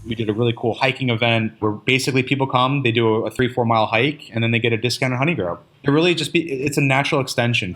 We did a really cool hiking event where basically people come, they do a 3-4 mile hike, and then they get a discounted Honeygrow. It's a natural extension.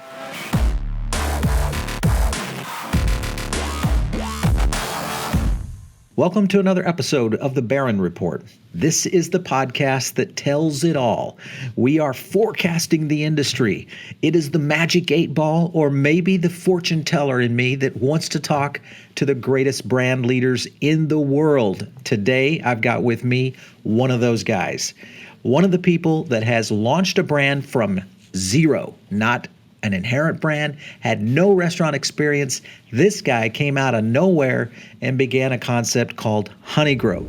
Welcome to another episode of the Barron Report. This is the podcast that tells it all. We are forecasting the industry. It is the magic 8 ball or maybe the fortune teller in me that wants to talk to the greatest brand leaders in the world. Today, I've got with me one of those guys. One of the people that has launched a brand from zero, not an inherent brand, had no restaurant experience. This guy came out of nowhere and began a concept called Honeygrow.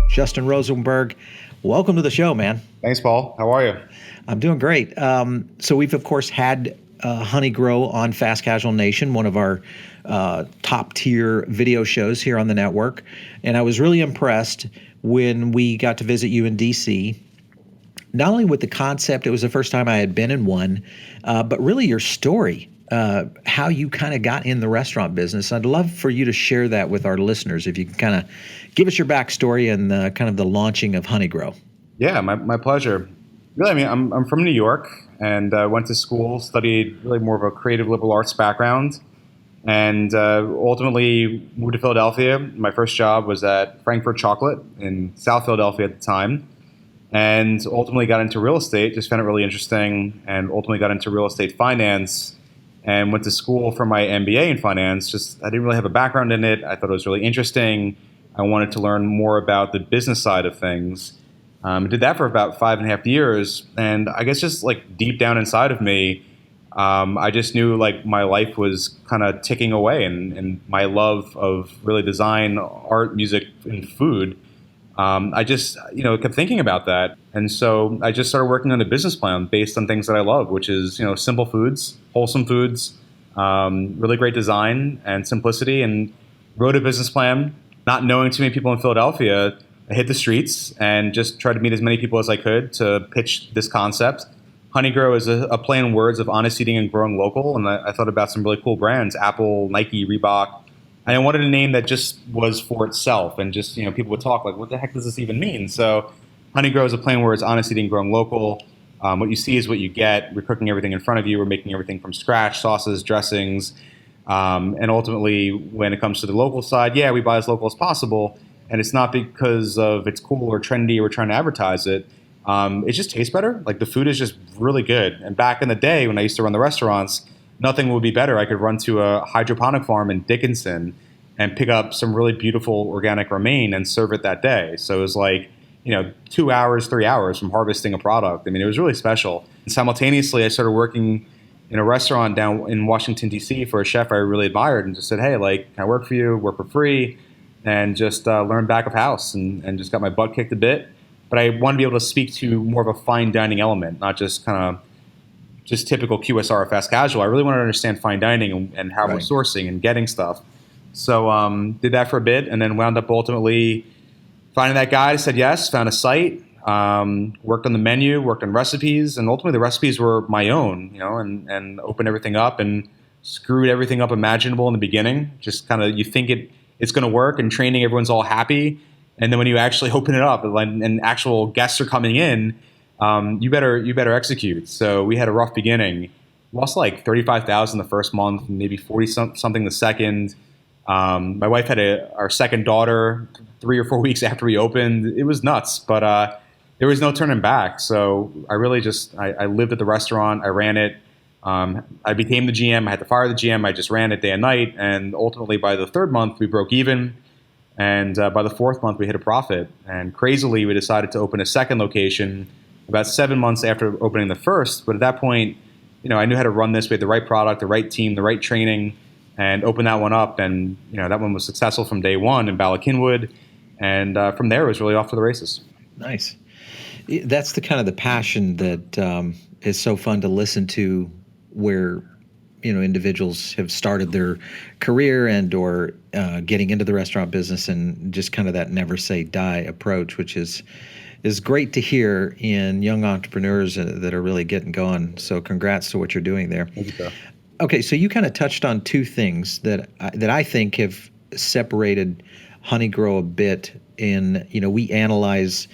Justin Rosenberg, welcome to the show, man. Thanks, Paul. How are you? I'm doing great. So we've, of course, had Honeygrow on Fast Casual Nation, one of our top tier video shows here on the network. And I was really impressed when we got to visit you in DC, not only with the concept, it was the first time I had been in one, but really your story, how you kind of got in the restaurant business. I'd love for you to share that with our listeners. If you can kind of give us your backstory and kind of the launching of Honeygrow. Yeah, my pleasure. Really, I mean, I'm from New York and went to school, studied really more of a creative liberal arts background, and ultimately moved to Philadelphia. My first job was at Frankfurt Chocolate in South Philadelphia at the time, and ultimately got into real estate, just found it really interesting, and ultimately got into real estate finance and went to school for my MBA in finance. I didn't really have a background in it. I thought it was really interesting. I wanted to learn more about the business side of things. I did that for about 5.5 years, and I guess just like deep down inside of me, I just knew like my life was kind of ticking away, and my love of really design, art, music, and food. I just kept thinking about that, and so I just started working on a business plan based on things that I love, which is simple foods, wholesome foods, really great design and simplicity, and wrote a business plan, not knowing too many people in Philadelphia. I hit the streets and just tried to meet as many people as I could to pitch this concept. Honeygrow is a play on words of honest eating and growing local, and I thought about some really cool brands: Apple, Nike, Reebok. And I wanted a name that just was for itself, and just people would talk like, what the heck does this even mean? So Honeygrow is a play on words: honest eating, growing local. What you see is what you get. We're cooking everything in front of you. We're making everything from scratch: sauces, dressings, and ultimately, when it comes to the local side, we buy as local as possible. And it's not because of it's cool or trendy or we're trying to advertise it. It just tastes better. Like the food is just really good. And back in the day when I used to run the restaurants, nothing would be better. I could run to a hydroponic farm in Dickinson and pick up some really beautiful organic romaine and serve it that day. So it was like, 2 hours, 3 hours from harvesting a product. I mean, it was really special. And simultaneously, I started working in a restaurant down in Washington, D.C. for a chef I really admired, and just said, hey, like, can I work for you, work for free? And just learned back of house and just got my butt kicked a bit. But I want to be able to speak to more of a fine dining element, not just kind of just typical QSR or fast casual. I really want to understand fine dining and how we're sourcing and getting stuff. So did that for a bit, and then wound up ultimately finding that guy. Said yes, found a site, worked on the menu, worked on recipes, and ultimately the recipes were my own, and opened everything up and screwed everything up imaginable in the beginning. Just kind of you think it's going to work, and training, everyone's all happy. And then when you actually open it up and actual guests are coming in, you better execute. So we had a rough beginning. Lost like $35,000 the first month, maybe 40 something the second. My wife had our second daughter 3 or 4 weeks after we opened. It was nuts, but there was no turning back. So I really I lived at the restaurant. I ran it. I became the GM. I had to fire the GM. I just ran it day and night. And ultimately, by the 3rd month, we broke even. And by the 4th month, we hit a profit. And crazily, we decided to open a second location about 7 months after opening the first. But at that point, I knew how to run this. We had the right product, the right team, the right training, and opened that one up. And that one was successful from day one in Bala Cynwyd. And from there, it was really off to the races. Nice. That's the kind of the passion that is so fun to listen to, where individuals have started their career and or getting into the restaurant business, and just kind of that never say die approach, which is is great to hear in young entrepreneurs that are really getting going. So congrats to what you're doing there. Thank you, sir. Okay, so you kind of touched on two things that I think have separated Honeygrow a bit. We analyze,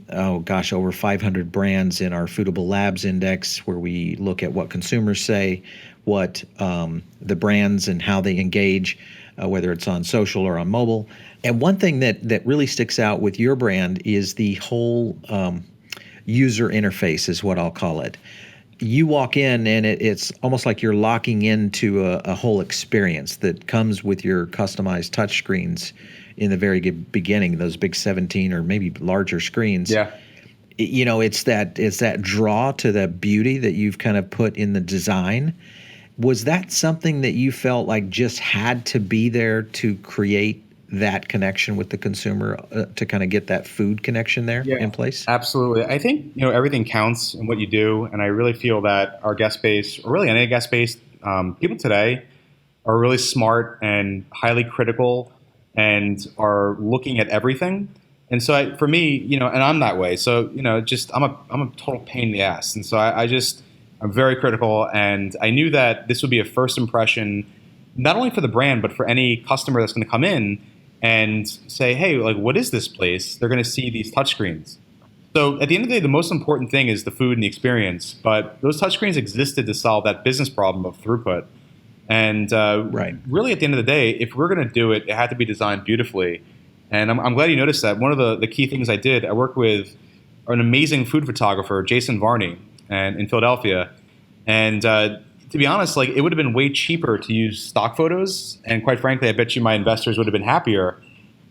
oh gosh, over 500 brands in our Foodable Labs Index, where we look at what consumers say, what the brands and how they engage, whether it's on social or on mobile. And one thing that really sticks out with your brand is the whole user interface, is what I'll call it. You walk in and it's almost like you're locking into a whole experience that comes with your customized touchscreens in the very beginning, those big 17 or maybe larger screens. Yeah. It's that draw to the beauty that you've kind of put in the design. Was that something that you felt like just had to be there to create that connection with the consumer, to kind of get that food connection there in place? Absolutely. I think, everything counts in what you do. And I really feel that our guest base, or really any guest base, people today are really smart and highly critical and are looking at everything. And so for me, and I'm that way. So, I'm a total pain in the ass. And so I'm very critical. And I knew that this would be a first impression, not only for the brand, but for any customer that's going to come in and say, hey, like, what is this place? They're going to see these touchscreens. So at the end of the day, the most important thing is the food and the experience. But those touchscreens existed to solve that business problem of throughput. And really, at the end of the day, if we're going to do it, it had to be designed beautifully. And I'm glad you noticed that. One of the key things I did, I worked with an amazing food photographer, Jason Varney, in Philadelphia. And to be honest, like, it would have been way cheaper to use stock photos. And quite frankly, I bet you my investors would have been happier.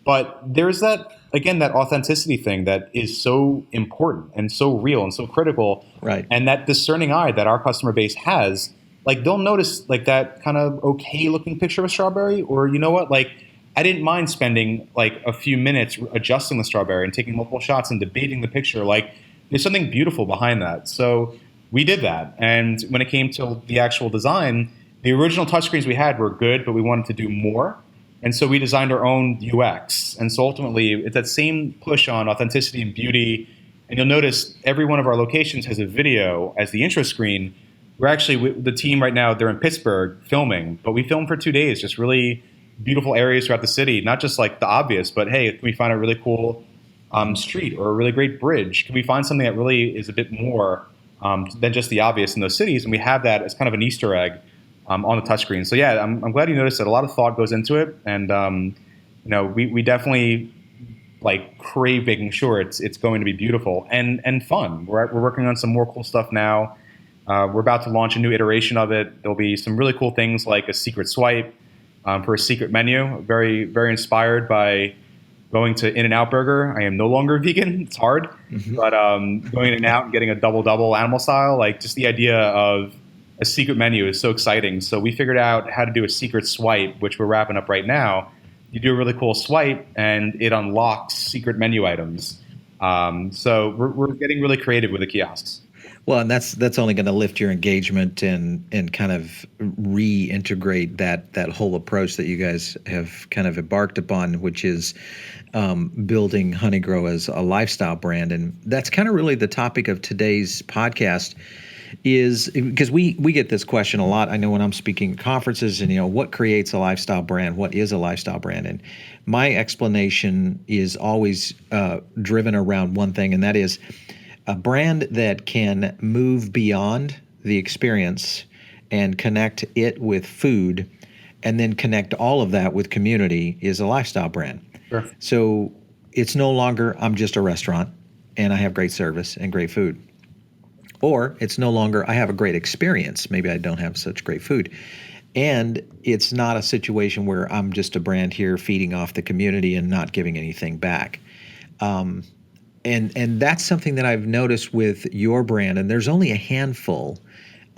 But there's that authenticity thing that is so important and so real and so critical. Right. And that discerning eye that our customer base has, like, they'll notice like that kind of okay looking picture of a strawberry, or you know what, like, I didn't mind spending like a few minutes adjusting the strawberry and taking multiple shots and debating the picture. Like, there's something beautiful behind that. So we did that. And when it came to the actual design, the original touchscreens we had were good, but we wanted to do more. And so we designed our own UX. And so ultimately, it's that same push on authenticity and beauty. And you'll notice every one of our locations has a video as the intro screen. We're actually, the team right now, they're in Pittsburgh filming, but we filmed for 2 days, just really beautiful areas throughout the city, not just like the obvious, but hey, can we find a really cool street or a really great bridge? Can we find something that really is a bit more than just the obvious in those cities? And we have that as kind of an Easter egg on the touchscreen. So yeah, I'm glad you noticed that a lot of thought goes into it. And we definitely like crave making sure it's going to be beautiful and fun. We're working on some more cool stuff now. We're about to launch a new iteration of it. There'll be some really cool things like a secret swipe for a secret menu. Very, very inspired by going to In-N-Out Burger. I am no longer vegan. It's hard. Mm-hmm. But going In-N-Out and getting a double animal style, like, just the idea of a secret menu is so exciting. So we figured out how to do a secret swipe, which we're wrapping up right now. You do a really cool swipe and it unlocks secret menu items. So we're getting really creative with the kiosks. Well, and that's only going to lift your engagement and kind of reintegrate that whole approach that you guys have kind of embarked upon, which is building Honeygrow as a lifestyle brand. And that's kind of really the topic of today's podcast, is because we get this question a lot. I know when I'm speaking at conferences and, what creates a lifestyle brand? What is a lifestyle brand? And my explanation is always driven around one thing, and that is a brand that can move beyond the experience and connect it with food, and then connect all of that with community, is a lifestyle brand. Sure. So it's no longer, I'm just a restaurant and I have great service and great food. Or it's no longer, I have a great experience, maybe I don't have such great food. And it's not a situation where I'm just a brand here feeding off the community and not giving anything back. And that's something that I've noticed with your brand, and there's only a handful,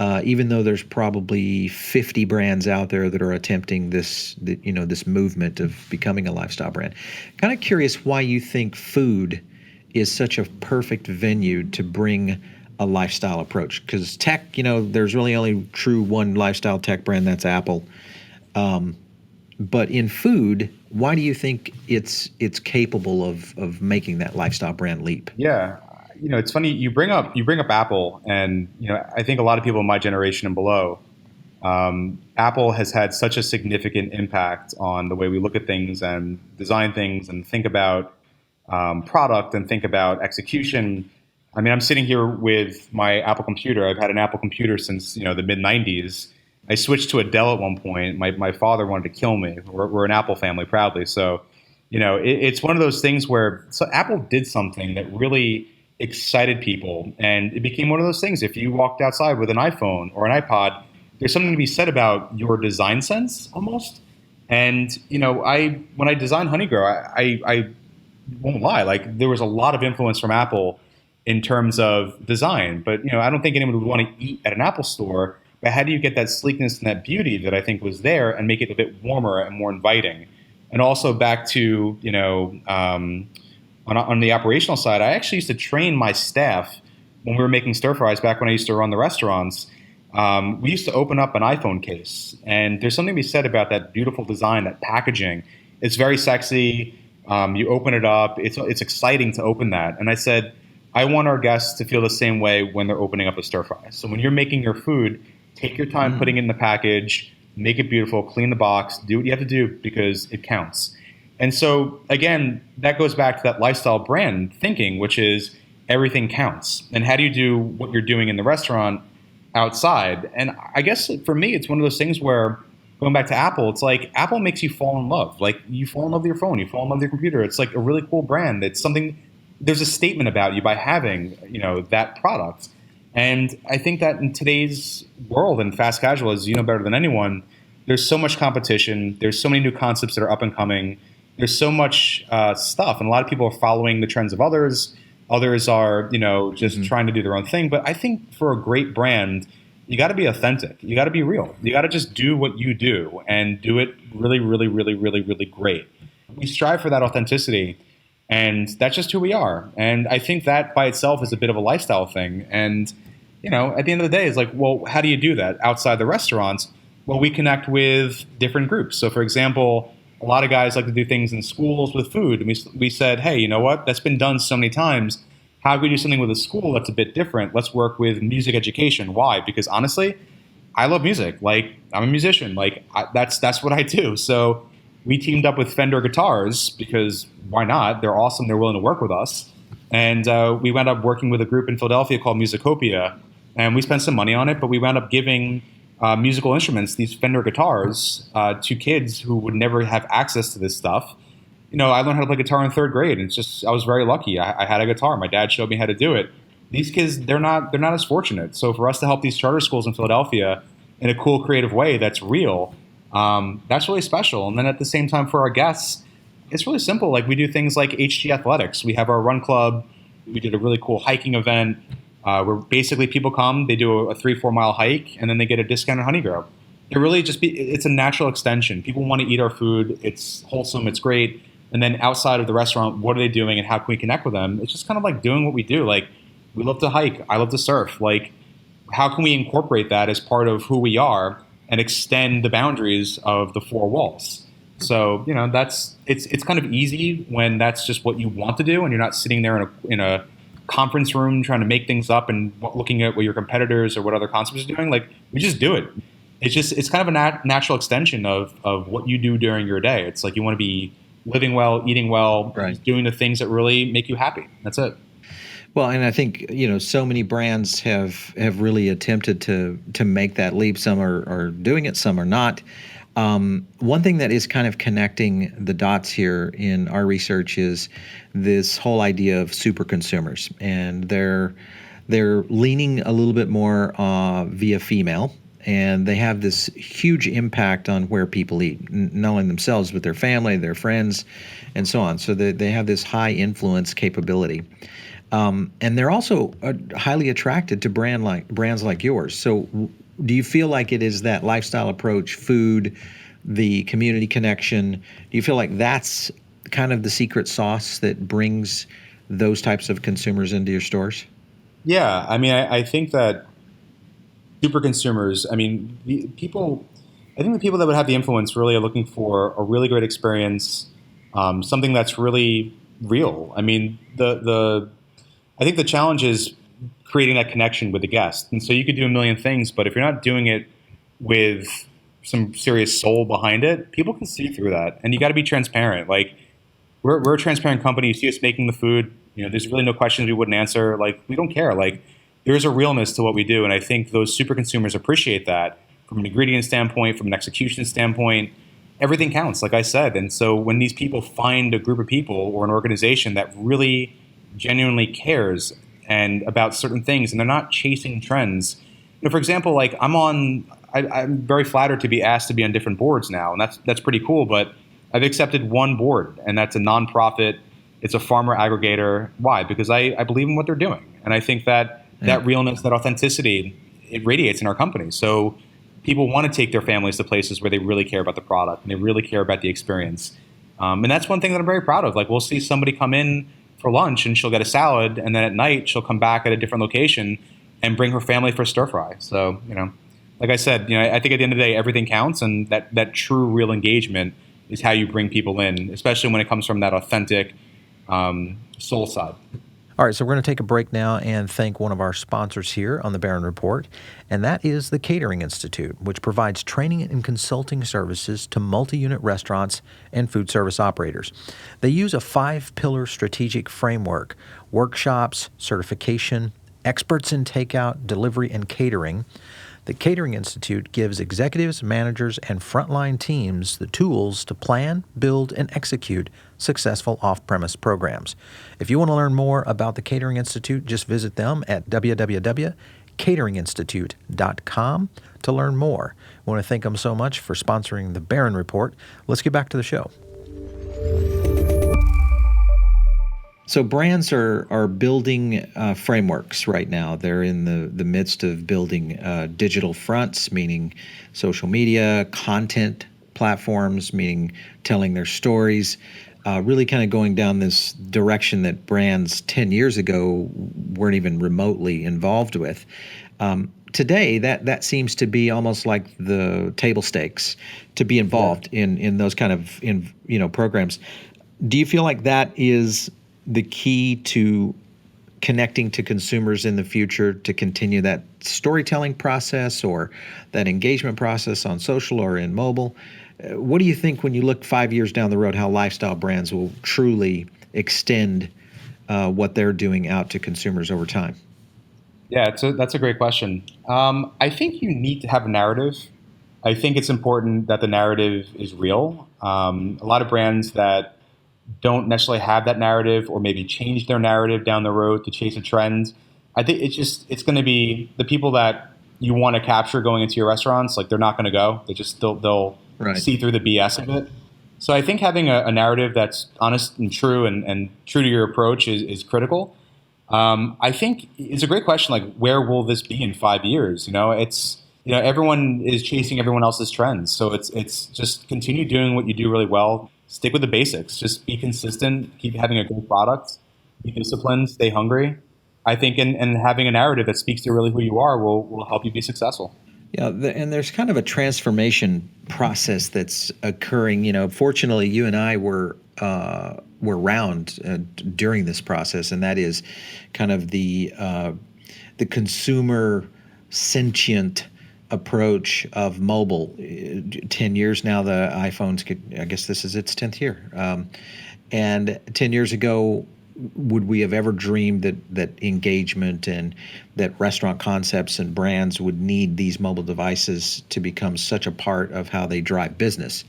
even though there's probably 50 brands out there that are attempting this movement of becoming a lifestyle brand. Kind of curious why you think food is such a perfect venue to bring a lifestyle approach. Because tech, there's really only true one lifestyle tech brand, that's Apple. But in food, why do you think it's capable of making that lifestyle brand leap? Yeah, it's funny you bring up Apple, and I think a lot of people in my generation and below, Apple has had such a significant impact on the way we look at things and design things and think about product and think about execution. I mean, I'm sitting here with my Apple computer. I've had an Apple computer since the mid '90s. I switched to a Dell at one point. My father wanted to kill me. We're an Apple family proudly, so it's one of those things where Apple did something that really excited people, and it became one of those things. If you walked outside with an iPhone or an iPod, there's something to be said about your design sense almost. And I when I designed Honeygrow, I won't lie, like there was a lot of influence from Apple in terms of design. But I don't think anyone would want to eat at an Apple store. But how do you get that sleekness and that beauty that I think was there and make it a bit warmer and more inviting? And also back to on the operational side, I actually used to train my staff when we were making stir fries back when I used to run the restaurants. We used to open up an iPhone case, and there's something to be said about that beautiful design, that packaging. It's very sexy. You open it up. It's exciting to open that. And I said, I want our guests to feel the same way when they're opening up a stir fry. So when you're making your food, take your time putting it in the package, make it beautiful, clean the box, do what you have to do because it counts. And so again, that goes back to that lifestyle brand thinking, which is everything counts. And how do you do what you're doing in the restaurant outside? And I guess for me, it's one of those things where going back to Apple, it's like Apple makes you fall in love. Like you fall in love with your phone, you fall in love with your computer. It's like a really cool brand. It's something, there's a statement about you by having, that product. And I think that in today's world and fast casual, as you know better than anyone, there's so much competition. There's so many new concepts that are up and coming. There's so much stuff, and a lot of people are following the trends of others. Others are, just trying to do their own thing. But I think for a great brand, you got to be authentic. You got to be real. You got to just do what you do and do it really, really, really, really, really great. We strive for that authenticity, and that's just who we are. And I think that by itself is a bit of a lifestyle thing. And, at the end of the day, it's like, well, how do you do that outside the restaurants? Well, we connect with different groups. So, for example, a lot of guys like to do things in schools with food. And we said, hey, you know what? That's been done so many times. How can we do something with a school that's a bit different? Let's work with music education. Why? Because honestly, I love music. Like, I'm a musician. Like, that's what I do. So we teamed up with Fender guitars because why not? They're awesome. They're willing to work with us. And we wound up working with a group in Philadelphia called Musicopia. And we spent some money on it, but we wound up giving musical instruments, these Fender guitars, to kids who would never have access to this stuff. I learned how to play guitar in third grade, and I was very lucky. I had a guitar. My dad showed me how to do it. These kids, they're not as fortunate. So for us to help these charter schools in Philadelphia in a cool, creative way that's real, that's really special. And then at the same time, for our guests, it's really simple. Like we do things like HG Athletics. We have our run club. We did a really cool hiking event. Where basically people come, they do a 3-4 mile hike, and then they get a discount on Honeygrow. It's a natural extension. People want to eat our food. It's wholesome. It's great. And then outside of the restaurant, what are they doing and how can we connect with them? It's just kind of like doing what we do. Like we love to hike. I love to surf. Like how can we incorporate that as part of who we are and extend the boundaries of the four walls? So, it's kind of easy when that's just what you want to do and you're not sitting there in a conference room trying to make things up and looking at what your competitors or what other concepts are doing. Like we just do it. It's kind of a natural extension of what you do during your day. It's like you want to be living well, eating well, right, doing the things that really make you happy. That's it. Well, and I think so many brands have really attempted to make that leap. Some are doing it, some are not. One thing that is kind of connecting the dots here in our research is this whole idea of super consumers, and they're leaning a little bit more via female, and they have this huge impact on where people eat, not only themselves but their family, their friends, and so on. So they have this high influence capability. And they're also highly attracted to brands like yours. So do you feel like it is that lifestyle approach, food, the community connection? Do you feel like that's kind of the secret sauce that brings those types of consumers into your stores? Yeah. I mean, I think that super consumers, people, I think the people that would have the influence really are looking for a really great experience, something that's really real. I mean, I think the challenge is creating that connection with the guest. And so you could do a million things, but if you're not doing it with some serious soul behind it, people can see through that. And you got to be transparent. Like we're a transparent company. You see us making the food. There's really no questions we wouldn't answer. Like we don't care. Like there's a realness to what we do, and I think those super consumers appreciate that from an ingredient standpoint, from an execution standpoint. Everything counts, like I said. And so when these people find a group of people or an organization that really genuinely cares and about certain things, and they're not chasing trends. For example, like I'm very flattered to be asked to be on different boards now, and that's pretty cool. But I've accepted one board, and that's a nonprofit. It's a farmer aggregator. Why? Because I believe in what they're doing, and I think that realness, that authenticity, it radiates in our company. So people want to take their families to places where they really care about the product and they really care about the experience. And that's one thing that I'm very proud of. Like we'll see somebody come in for lunch and she'll get a salad, and then at night she'll come back at a different location and bring her family for stir fry. So, like I said, I think at the end of the day, everything counts, and that true, real engagement is how you bring people in, especially when it comes from that authentic soul side. All right, so we're going to take a break now and thank one of our sponsors here on the Barron Report, and that is the Catering Institute, which provides training and consulting services to multi-unit restaurants and food service operators. They use a 5-pillar strategic framework: workshops, certification, experts in takeout, delivery, and catering. The Catering Institute gives executives, managers, and frontline teams the tools to plan, build, and execute successful off-premise programs. If you want to learn more about the Catering Institute, just visit them at www.cateringinstitute.com to learn more. I want to thank them so much for sponsoring the Barron Report. Let's get back to the show. So brands are building frameworks right now. They're in the midst of building digital fronts, meaning social media, content platforms, meaning telling their stories, really kind of going down this direction that brands 10 years ago weren't even remotely involved with. Today, that seems to be almost like the table stakes to be involved in those kind of programs. Do you feel like that is the key to connecting to consumers in the future, to continue that storytelling process or that engagement process on social or in mobile? What do you think when you look 5 years down the road, how lifestyle brands will truly extend what they're doing out to consumers over time? Yeah, that's a great question. I think you need to have a narrative. I think it's important that the narrative is real. A lot of brands that don't necessarily have that narrative, or maybe change their narrative down the road to chase a trend. I think it's going to be the people that you want to capture going into your restaurants. Like they're not going to go. They'll Right. see through the BS of it. So I think having a narrative that's honest and true and true to your approach is critical. I think it's a great question. Like where will this be in 5 years? Everyone is chasing everyone else's trends. So it's just continue doing what you do really well. Stick with the basics. Just be consistent. Keep having a good product. Be disciplined. Stay hungry. I think, and having a narrative that speaks to really who you are will help you be successful. Yeah, and there's kind of a transformation process that's occurring. Fortunately, you and I were around during this process, and that is kind of the consumer sentient approach of mobile. 10 years now, the iPhones I guess this is its 10th year. And 10 years ago, would we have ever dreamed that engagement and that restaurant concepts and brands would need these mobile devices to become such a part of how they drive business?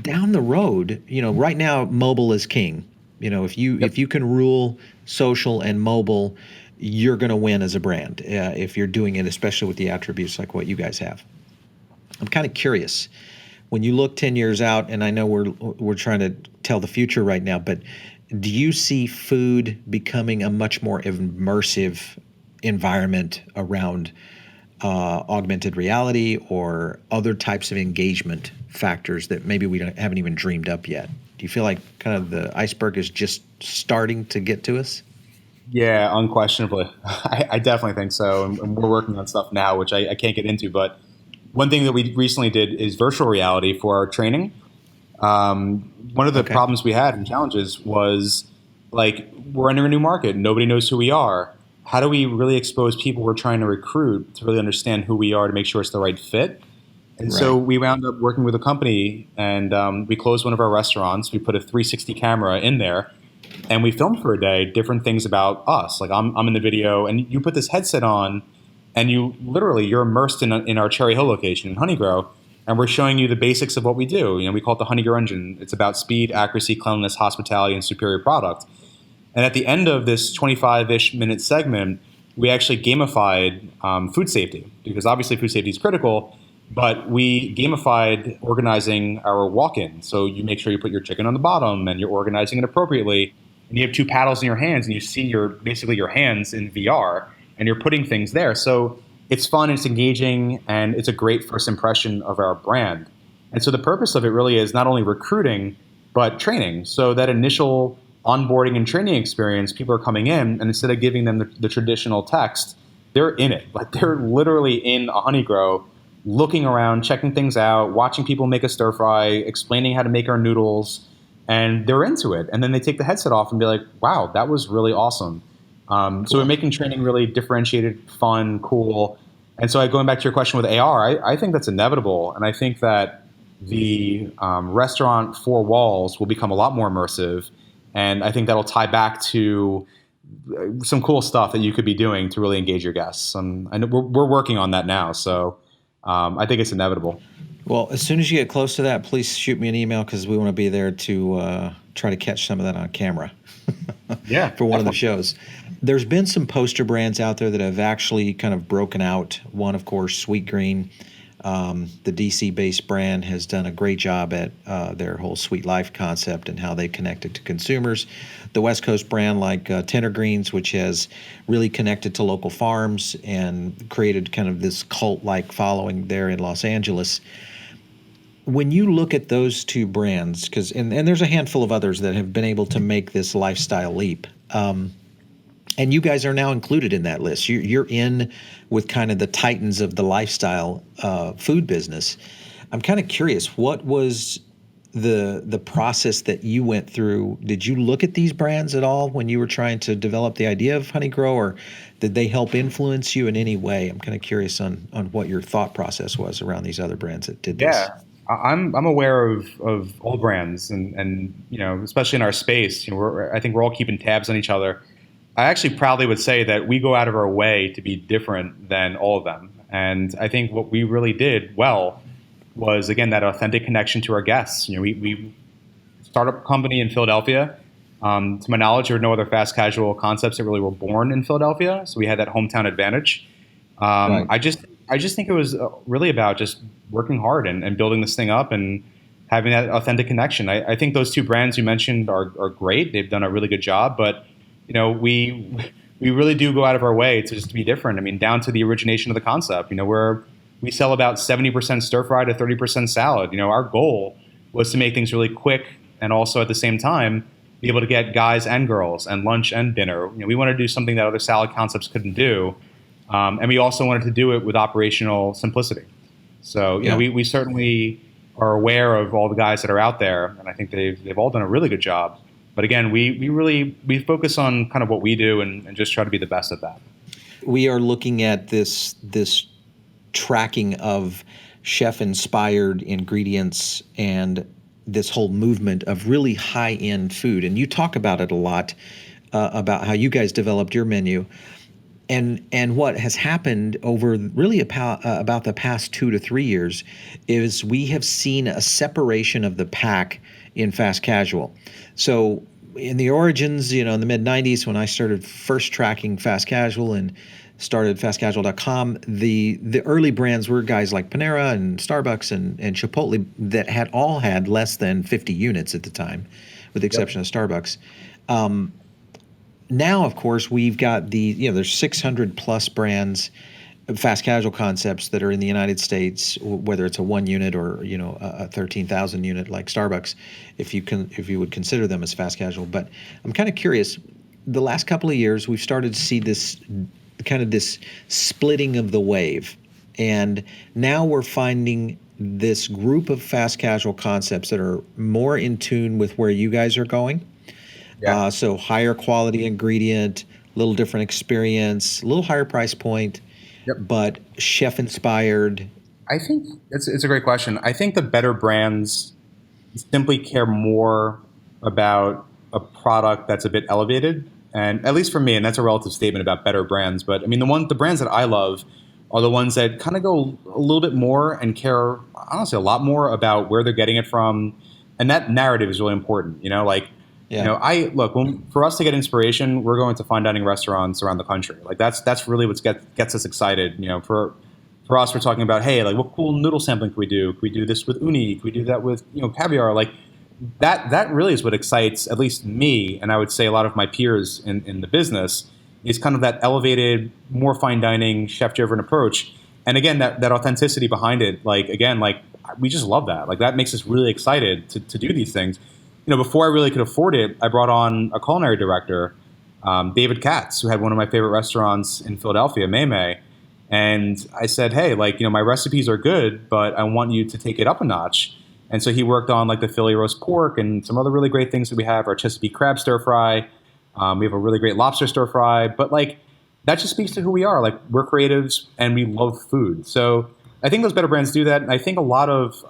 Down the road, right now, mobile is king. If you can rule social and mobile, you're going to win as a brand if you're doing it, especially with the attributes like what you guys have. I'm kind of curious, when you look 10 years out, and I know we're trying to tell the future right now, but do you see food becoming a much more immersive environment around augmented reality or other types of engagement factors that maybe we haven't even dreamed up yet? Do you feel like kind of the iceberg is just starting to get to us? Yeah, unquestionably. I definitely think so. And we're working on stuff now, which I can't get into. But one thing that we recently did is virtual reality for our training. One of the Okay. problems we had and challenges was like we're entering a new market. Nobody knows who we are. How do we really expose people we're trying to recruit to really understand who we are to make sure it's the right fit? And so Right. we wound up working with a company, and we closed one of our restaurants. We put a 360 camera in there, and we filmed for a day different things about us. Like I'm in the video, and you put this headset on, and you're immersed in our Cherry Hill location in Honeygrow, and we're showing you the basics of what we do. We call it the Honeygrow engine. It's about speed, accuracy, cleanliness, hospitality, and superior product. And at the end of this 25-ish minute segment, we actually gamified food safety, because obviously food safety is critical, but we gamified organizing our walk-in. So you make sure you put your chicken on the bottom and you're organizing it appropriately. And you have two paddles in your hands and you see basically your hands in VR and you're putting things there. So it's fun, it's engaging, and it's a great first impression of our brand. And so the purpose of it really is not only recruiting, but training. So that initial onboarding and training experience, people are coming in, and instead of giving them the traditional text, they're in it. Like they're literally in a Honeygrow, looking around, checking things out, watching people make a stir fry, explaining how to make our noodles, and they're into it. And then they take the headset off and be like, wow, that was really awesome. So we're making training really differentiated, fun, cool. And so going back to your question with AR, I think that's inevitable. And I think that the restaurant four walls will become a lot more immersive. And I think that'll tie back to some cool stuff that you could be doing to really engage your guests. I know we're working on that now. So I think it's inevitable. Well, as soon as you get close to that, please shoot me an email because we want to be there to try to catch some of that on camera Yeah, for one of the definitely. shows. There's been some poster brands out there that have actually kind of broken out. One, of course, Sweet Green, the DC-based brand, has done a great job at their whole Sweet Life concept and how they connect it to consumers. The West Coast brand like Tender Greens, which has really connected to local farms and created kind of this cult-like following there in Los Angeles. When you look at those two brands, and there's a handful of others that have been able to make this lifestyle leap, and you guys are now included in that list. You're in with kind of the titans of the lifestyle food business. I'm kind of curious, what was the process that you went through? Did you look at these brands at all when you were trying to develop the idea of Honeygrow, or did they help influence you in any way? I'm kind of curious on what your thought process was around these other brands that did this. Yeah, I'm aware of all brands, and especially in our space, I think we're all keeping tabs on each other. I actually proudly would say that we go out of our way to be different than all of them, and I think what we really did well was, again, that authentic connection to our guests. We startup company in Philadelphia. To my knowledge, there were no other fast casual concepts that really were born in Philadelphia, so we had that hometown advantage. Right. I just think it was really about just working hard and building this thing up and having that authentic connection. I think those two brands you mentioned are great. They've done a really good job, but we really do go out of our way to just be different. I mean, down to the origination of the concept. We sell about 70% stir fry to 30% salad. Our goal was to make things really quick and also at the same time be able to get guys and girls and lunch and dinner. We wanted to do something that other salad concepts couldn't do. And we also wanted to do it with operational simplicity. So, Yeah. we certainly are aware of all the guys that are out there, and I think they've all done a really good job. But again, we focus on kind of what we do and just try to be the best at that. We are looking at this tracking of chef-inspired ingredients and this whole movement of really high-end food. And you talk about it a lot, about how you guys developed your menu. And what has happened over really about the past 2 to 3 years is we have seen a separation of the pack in fast casual. So in the origins, in the mid 90s, when I started first tracking fast casual and started fastcasual.com, the early brands were guys like Panera and Starbucks and Chipotle that had all had less than 50 units at the time, with the exception of Starbucks. Now, of course, we've got there's 600 plus brands, fast casual concepts that are in the United States, whether it's a 1 unit or a 13,000 unit like Starbucks, if you would consider them as fast casual. But I'm kind of curious. The last couple of years, we've started to see this kind of this splitting of the wave. And now we're finding this group of fast casual concepts that are more in tune with where you guys are going. Yeah. So higher quality ingredient, a little different experience, a little higher price point, Yep. but chef inspired. I think it's a great question. I think the better brands simply care more about a product that's a bit elevated, and at least for me, and that's a relative statement about better brands. But I mean, the brands that I love are the ones that kind of go a little bit more and care, honestly, a lot more about where they're getting it from, and that narrative is really important. Like, Yeah. I look for us to get inspiration, we're going to fine dining restaurants around the country. Like that's really what gets us excited. For us, we're talking about, hey, like what cool noodle sampling can we do? Can we do this with uni? Can we do that with caviar? Like that really is what excites at least me, and I would say a lot of my peers in the business, is kind of that elevated, more fine dining, chef driven approach. And again, that authenticity behind it, like again, like we just love that. Like that makes us really excited to do these things. Before I really could afford it, I brought on a culinary director, David Katz, who had one of my favorite restaurants in Philadelphia, May. And I said, hey, like, my recipes are good, but I want you to take it up a notch. And so he worked on like the Philly roast pork and some other really great things that we have, our Chesapeake crab stir fry. We have a really great lobster stir fry. But like, that just speaks to who we are. Like, we're creatives and we love food. So I think those better brands do that. And I think a lot of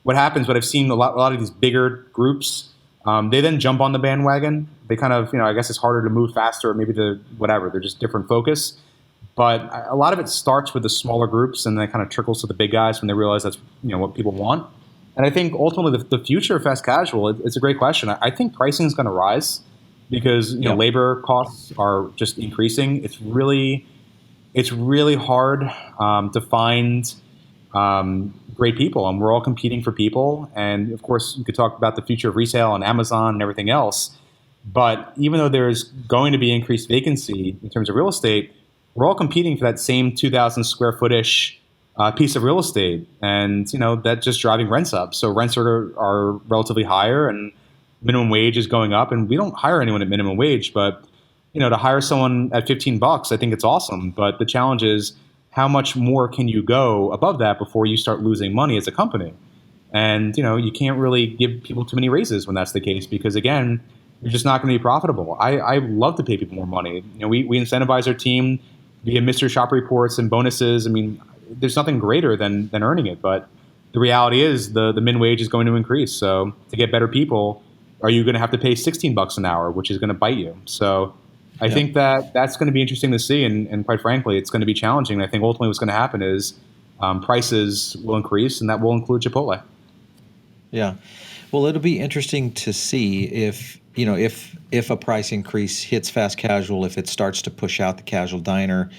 what happens, what I've seen a lot of these bigger groups, they then jump on the bandwagon. They kind of, I guess it's harder to move faster, or maybe they're just different focus. But a lot of it starts with the smaller groups and then it kind of trickles to the big guys when they realize that's what people want. And I think ultimately the future of fast casual, it's a great question. I think pricing is going to rise because labor costs are just increasing. It's really hard to find great people, and we're all competing for people. And of course, you could talk about the future of resale and Amazon and everything else. But even though there's going to be increased vacancy in terms of real estate, we're all competing for that same 2,000 square foot-ish piece of real estate. And, that's just driving rents up. So rents are relatively higher and minimum wage is going up. And we don't hire anyone at minimum wage, but, to hire someone at $15, I think it's awesome. But the challenge is, how much more can you go above that before you start losing money as a company? And, you can't really give people too many raises when that's the case because, again, you're just not going to be profitable. I love to pay people more money. We incentivize our team via Mr. Shop reports and bonuses. I mean, there's nothing greater than earning it. But the reality is the min wage is going to increase. So to get better people, are you going to have to pay $16 an hour, which is going to bite you? So I think that's going to be interesting to see. And quite frankly, it's going to be challenging. I think ultimately what's going to happen is prices will increase, and that will include Chipotle. Yeah. Well, it'll be interesting to see if a price increase hits fast casual, if it starts to push out the casual diner,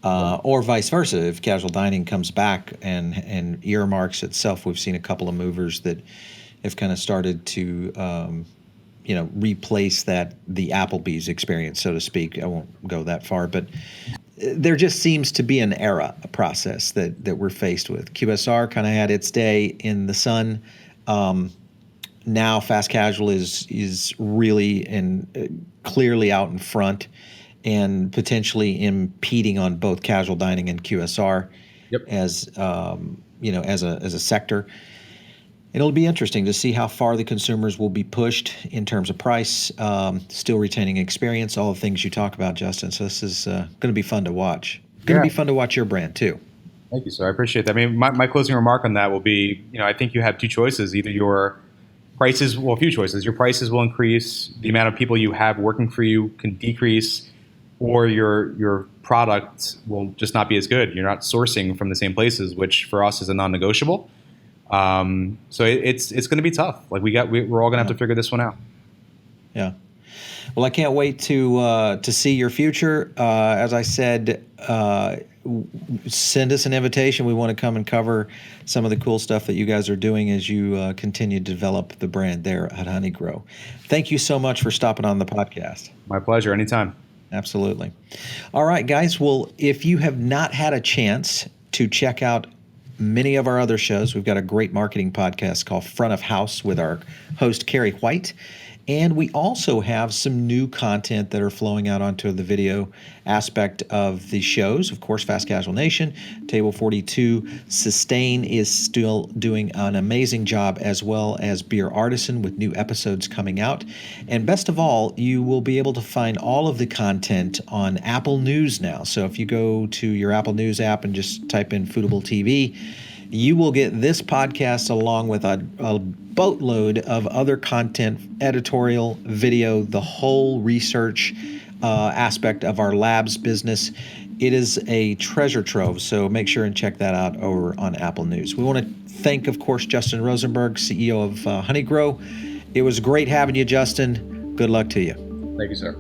or vice versa, if casual dining comes back and earmarks itself. We've seen a couple of movers that have kind of started to replace the Applebee's experience, so to speak. I won't go that far, but there just seems to be a process that we're faced with. QSR kind of had its day in the sun. Now fast casual is really and clearly out in front and potentially impeding on both casual dining and QSR. Yep. As a sector. It'll be interesting to see how far the consumers will be pushed in terms of price, still retaining experience, all the things you talk about, Justin. So this is going to be fun to watch. Going to be fun to watch your brand too. Thank you, sir. I appreciate that. I mean, my closing remark on that will be, I think you have two choices. Either your prices, a few choices. Your prices will increase, the amount of people you have working for you can decrease, or your product will just not be as good. You're not sourcing from the same places, which for us is a non-negotiable. So it's going to be tough. Like we're all going to have to figure this one out. Yeah. Well, I can't wait to see your future. As I said, send us an invitation. We want to come and cover some of the cool stuff that you guys are doing as you continue to develop the brand there at Honeygrow. Thank you so much for stopping on the podcast. My pleasure. Anytime. Absolutely. All right, guys. Well, if you have not had a chance to check out many of our other shows, we've got a great marketing podcast called Front of House with our host, Carrie White. And we also have some new content that are flowing out onto the video aspect of the shows. Of course, Fast Casual Nation, Table 42, Sustain is still doing an amazing job, as well as Beer Artisan with new episodes coming out. And best of all, you will be able to find all of the content on Apple News now. So if you go to your Apple News app and just type in Foodable TV, you will get this podcast along with a boatload of other content, editorial, video, the whole research aspect of our labs business. It is a treasure trove, so make sure and check that out over on Apple News. We want to thank, of course, Justin Rosenberg, CEO of Honeygrow. It was great having you, Justin. Good luck to you. Thank you, sir.